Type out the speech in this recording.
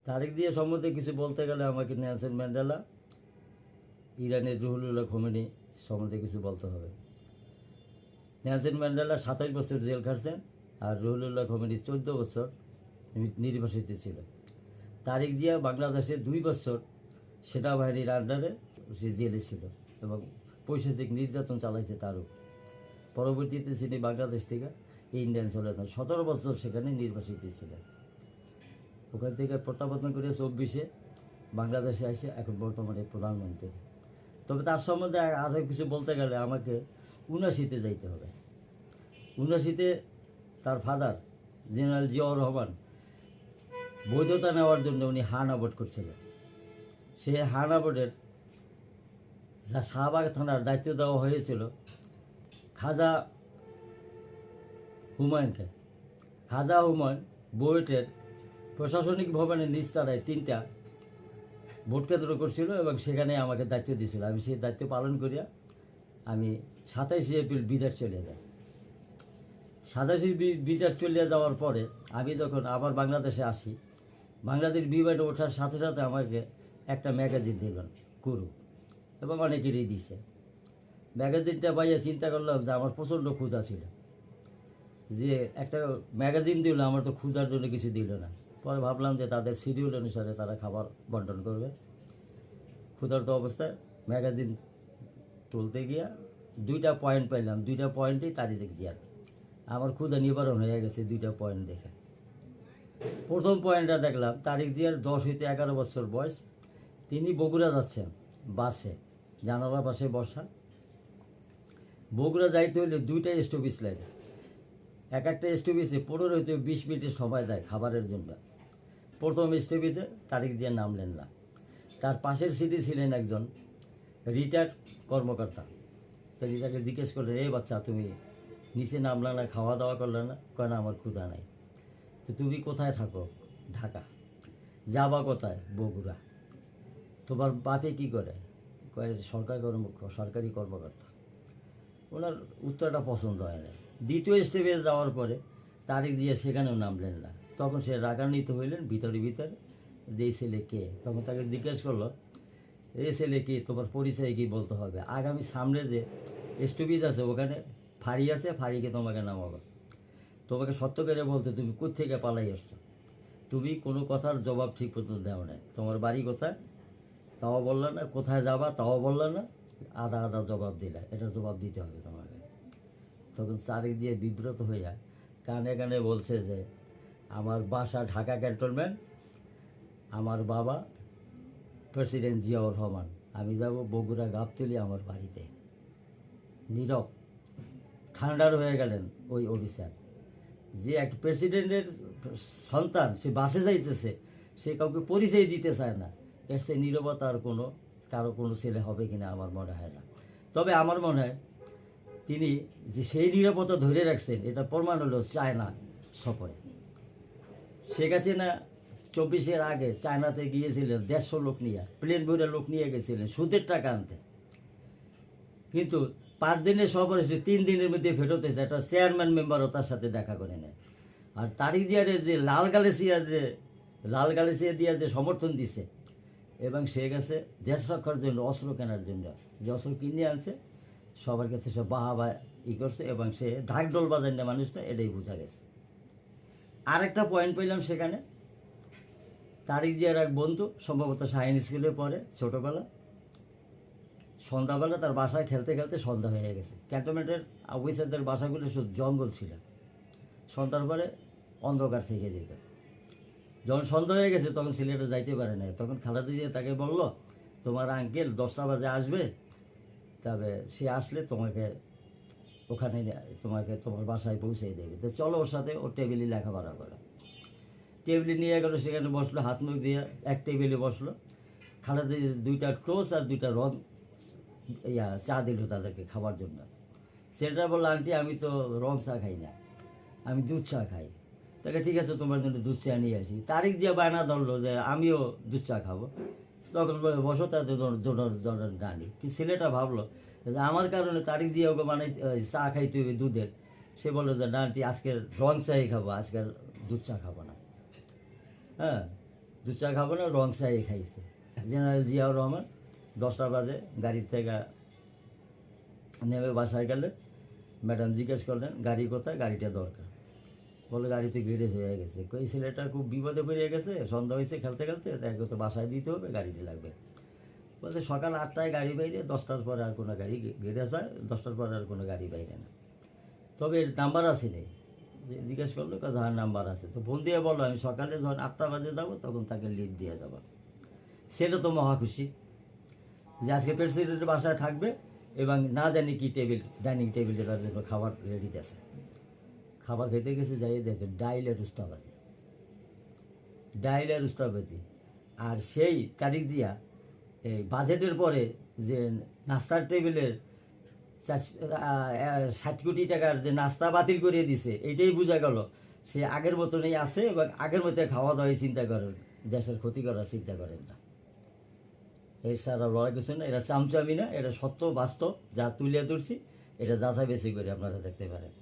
তারিখ দিয়ে সম্বন্ধে কিছু বলতে গেলে আমাকে নেলসন ম্যান্ডেলা, ইরানের রুহুল্লাহ খোমেনি সম্বন্ধে কিছু বলতে হবে। নেলসন ম্যান্ডেলা 27 বছর জেল খাটছেন, আর রুহুল্লাহ খোমেনি 14 বছর নির্বাসিত ছিল। তারিক জিয়া বাংলাদেশে 2 বছর সেনাবাহিনীর আন্ডারে সে জেলে ছিল এবং পৈশাচিক নির্যাতন চালাইছে তারও। পরবর্তীতে তিনি বাংলাদেশ থেকে ইন্ডিয়ান চলে যান, 17 বছর সেখানে নির্বাসিত ছিলেন। ওখান থেকে প্রত্যাবর্তন করে 24-এ বাংলাদেশে এসে এখন বর্তমানে প্রধানমন্ত্রী। তবে তার সম্বন্ধে আরও কিছু বলতে গেলে আমাকে 79-তে যাইতে হবে। 79-তে তার ফাদার জেনারেল জিয়াউর রহমান বৈধতা নেওয়ার জন্য উনি হান আবট করছিলেন। সেই হান আবটের শাহবাগ থানার দায়িত্ব দেওয়া হয়েছিল খাজা হুমায়ুনকে। খাজা হুমায়ুন বুয়েটের প্রশাসনিক ভবনের নিচতলায় 3টা ভোট কেন্দ্র করছিল এবং সেখানে আমাকে দায়িত্ব দিয়েছিল। আমি সেই দায়িত্ব পালন করিয়া আমি 27 এপ্রিল বিদেশ চলে যাই। 27 বিদেশ চলে যাওয়ার পরে আমি যখন আবার বাংলাদেশে আসি, বাংলাদেশ বিমানে ওঠার সাথে সাথে আমাকে একটা ম্যাগাজিন দিলেন কুরু, এবং অনেকেরই দিছে। ম্যাগাজিনটা পাইয়া চিন্তা করলাম যে আমার প্রচণ্ড ক্ষুধা ছিল, যে একটা ম্যাগাজিন দিল, আমার তো ক্ষুধার জন্য কিছু দিল না। পরে ভাবলাম যে তাদের শিডিউল অনুসারে তারা খাবার বন্টন করবে। ক্ষুধার্ত অবস্থায় ম্যাগাজিন তুলতে গিয়া 2টা পয়েন্ট পাইলাম, 2টা পয়েন্টেই তারিখ জিয়ার। আমার ক্ষুধা নিবারণ হয়ে গেছে 2টা পয়েন্ট দেখে। প্রথম পয়েন্টটা দেখলাম তারিখ জিয়ার 10 হইতে 11 বছর বয়স, তিনি বগুড়া যাচ্ছেন বাসে, জানালার পাশে বসা। বগুড়া যাইতে হলে 2টা স্টপেজ লাগে, এক একটা স্টপেজে 15 হইতে 20 মিনিটের সময় দেয় খাবারের জন্য। প্রথম স্টপেজে তারিখ জিয়া নামলেন না। তার পাশের সিটে ছিলেন একজন রিটায়ার্ড কর্মকর্তা। তিনি তাকে জিজ্ঞেস করলেন, এই বাচ্চা তুমি নিচে নামলা না, খাওয়া দাওয়া করলে না? কয় না, আমার ক্ষুধা নাই। তো তুমি কোথায় থাকো? ঢাকা। যাবা কোথায়? বগুড়া। তোমার বাপে কি করে? কয় সরকারি কর্মকর্তা। ওনার উত্তরটা পছন্দ হয় না। দ্বিতীয় স্টেপে যাওয়ার পরে তারিখ দিয়ে সেখানেও নামলেন না। তখন সে রাগান্বিত হইলেন ভিতরে যে এই ছেলে কে। তখন তাকে জিজ্ঞেস করলো, এই ছেলে কি, তোমার পরিচয় কি বলতে হবে। আগামী সামনে যে স্টপেজ আছে ওখানে ফাঁড়ি আছে, ফাঁড়িকে তোমাকে নামাবো। তোমাকে সত্য করে বলতে, তুমি কোত্থেকে পালাই আসছো? তুমি কোনো কথার জবাব ঠিক মতো দেও না। তোমার বাড়ি কোথায় তাও বললো না, কোথায় যাবা তাও বললো না, আধা আধা জবাব দিলা। এটা জবাব দিতে হবে তোমাকে। তখন তারিখ দিয়ে বিব্রত হইয়া কানে কানে বলছে যে আমার বাসা ঢাকা ক্যান্টনমেন্ট, আমার বাবা প্রেসিডেন্ট জিয়াউর রহমান, আমি যাব বগুড়া গাবতলী আমার বাড়িতে। নীরব ঠান্ডার হয়ে গেলেন ওই অফিসার। যে একটা প্রেসিডেন্টের সন্তান, সে বাসে যাইতেছে, সে কাউকে পরিচয় দিতে চায় না। এর সে নীরবতা আর কারো কোনো ছেলে হবে কিনা আমার মনে হয় না। তবে আমার মনে হয় তিনি যে সেই নিরাপত্তা ধরে রাখছেন, এটা প্রমাণ হলো চায়না সফরে। শেখ হাসিনা 24-এর আগে চায়নাতে গিয়েছিলেন 150 লোক নিয়ে, প্লেন ভরে লোক নিয়ে গেছিলেন সুদের টাকা আনতে। কিন্তু 5 দিনের সফরে 3 দিনের মধ্যে ফেরত এসে একটা চেয়ারম্যান মেম্বারও তার সাথে দেখা করে নেয়। আর তারিখ জিয়ারের যে লাল গালেসিয়া দিয়া যে সমর্থন দিছে, এবং সে গেছে দেশ রক্ষার জন্য অস্ত্র কেনার জন্য, যে অস্ত্র কিনে আনছে সবার কাছে সব বাহাবা করছে, এবং সে ঢাকঢোল বাজায় না মানুষটা, এটাই বোঝা গেছে। আরেকটা পয়েন্ট পেলাম সেখানে, তারিখ জিয়ার এক বন্ধু, সম্ভবত শাহিন স্কুলে পড়ে ছোটোবেলা, সন্ধ্যাবেলা তার বাসায় খেলতে খেলতে সন্ধ্যা হয়ে গেছে। ক্যান্টনমেন্টের অফিসারদের বাসাগুলো শুধু জঙ্গল ছিল, সন্ধ্যার পরে অন্ধকার থেকে যেত। যখন সন্ধ্যা হয়ে গেছে তখন ছেলেটা যাইতে পারে না। তখন খালাদা দিয়ে তাকে বলল, তোমার আঙ্কেল 10টা বাজে আসবে, তবে সে আসলে তোমাকে ওখানে তোমার বাসায় পৌঁছে দেবে, তো চলো ওর সাথে, ওর টেবিলে লেখাপড়া করো। টেবিলে নিয়ে গেলো, সেখানে বসলো, হাত মুখ দিয়ে এক টেবিলে বসলো। খালাদা 2টা টোস্ট আর 2টা চা দিল তাদেরকে খাবার জন্য। ছেলেটা বললো, আন্টি আমি তো রং চা খাই না, আমি দুধ চা খাই। তাকে ঠিক আছে, তোমার জন্য দুধ চা নিয়ে আসি। তারিখ দিয়ে বায়না ধরলো যে আমিও দুধ চা খাবো। তখন বলে বসো, তাদের জনের গানি। কি ছেলেটা ভাবলো যে আমার কারণে তারিখ দিয়ে ওকে চা খাইতে হবে দুধের। সে বললো যে না আন্টি, আজকের রং চাই খাবো, আজকের দুধ চা খাবো না। হ্যাঁ, দুধ চা খাবো না, রং চাই খাইছে। জেনারেল জিয়াউর রহমান 10টা বাজে গাড়ির থেকে নেমে বাসায় গেলেন। ম্যাডাম জিজ্ঞেস করলেন গাড়ি কোথায়, গাড়িটা দরকার। বলে গাড়িতে গ্যারেজ হয়ে গেছে। কই ছেলেটা খুব বিপদে পড়ে গেছে, সন্ধ্যা হয়েছে খেলতে খেলতে, তাই তো বাসায় দিতে হবে, গাড়িটি লাগবে। বলছে সকাল 8টায় গাড়ি বাইরে, 10টার পরে আর কোনো গাড়ি গ্যারেজ হয়, 10টার পরে আর কোনো গাড়ি বাইরে না। তবে এর নাম্বার আছে নেই। জিজ্ঞেস করলো যার নাম্বার আছে, তো ফোন দিয়ে বললো আমি সকালে যখন 8টা বাজে যাবো তখন তাকে লিড দিয়ে যাবো। ছেলে তো মহা খুশি যে আজকে প্রেসিডেন্টের বাসায় থাকবে এবং না জানি কি ডাইনিং টেবিলে তার জন্য খাবার রেডিতে আছে। খাবার খেতে গেছে, যাই দেখে ডাইলের উস্তাবাজি। আর সেই তারিখ দিয়া এই বাজেটের পরে যে নাস্তার টেবিলের 60 কোটি টাকার যে নাস্তা বাতিল করিয়ে দিছে, এইটাই বোঝা গেল সে আগের মতনই আছে এবং আগের মতো খাওয়া দাওয়াই চিন্তা করেন, দেশের ক্ষতি করার চিন্তা করেন না। এর সারা লড়া কিছু না, এটা চামচামি না, এটা সত্য বাস্তব যা তুলে ধরছি, এটা যাচাই বেশি করে আপনারা দেখতে পারেন।